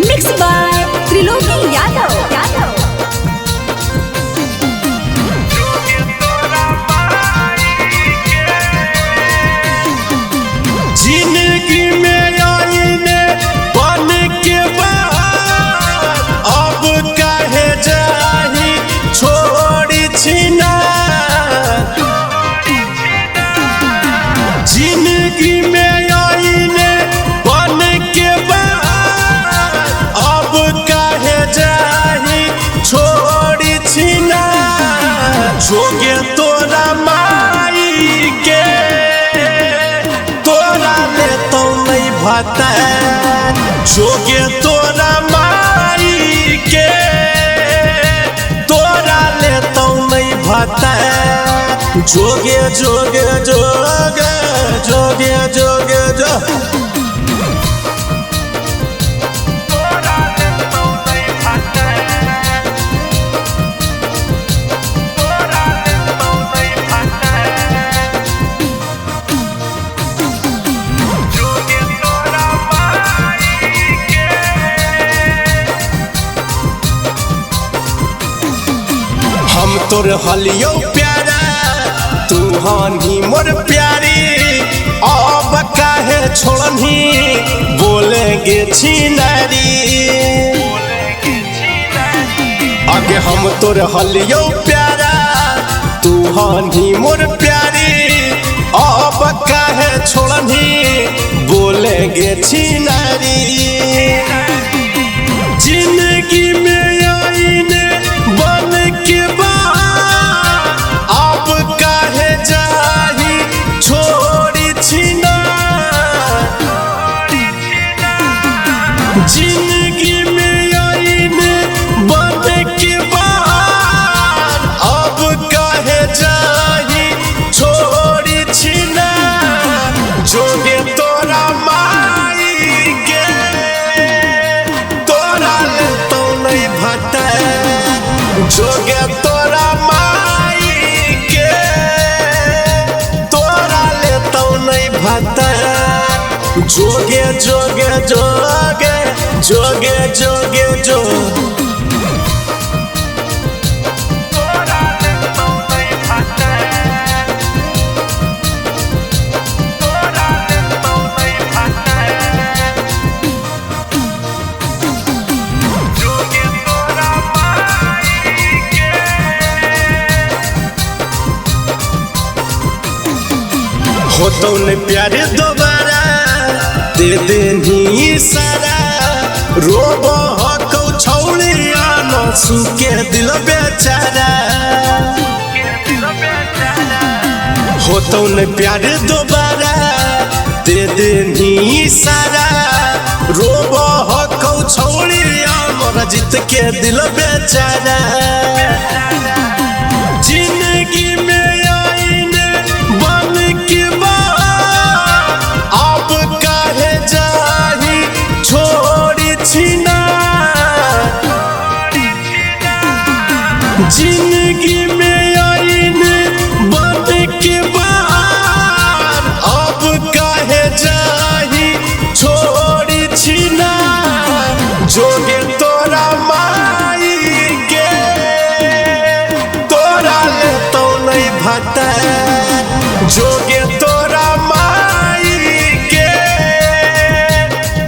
Mix by त्रिलोकी यादव। जिंदगी में आईने बन के बाद अब काहे जाही छोड़ी छिना। जिंदगी में आईने बन के बाद अब काहे जाही छोड़ी छिना। जोगे तोरा माई के तोरा ले तो नहीं भाता। जोगे तोरा माई के तोरा ले तो नहीं भाता। जोगे जोगे जोगे जोगे जोगे जो हम तोर हलियो प्यारा तू हानी मोर प्यारी। अब काहे छोड़नी बोलेंगे छिनारी। आगे हम तोर हलियो प्यारा तू हानी मोर प्यारी। अब काहे छोड़नी बोलेंगे छिनारी। जिंदगी में आईने बन के बाद अब काहे जाही छोड़ी छिना। जिंदगी में आईने बन के बाद अब काहे जाही छोड़ी छिना। जोगे तोरा माई के तोरा ले तो नहीं भाता। जोगे तोरा माई के तोरा ले तो नहीं भाता। जोगे जोगे जोगे जोगे जोगे जो हो तो ने प्यारे दोबारा दे देनी सारा। रोबो हको छौड़िया न सुके दिल बेचारा। हो तो ने प्यारे दोबारा दे देनी सारा। रोबो हको छौड़िया मोर जीत के दिल बेचारा। जिंदगी में आईने बन के बाद अब काहे जाही छोड़ी छिना। जिंदगी में आईने बन के बाद अब काहे जाही छोड़ी छिना। जोगे तोरा माई के तोरा ले तो नहीं भाता। जोगे तोरा माई के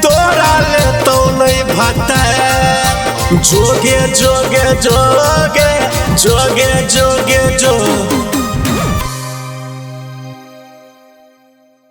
तोरा ले तो नहीं भाता। जोगे जोगे जोगे जोगे जोगे जो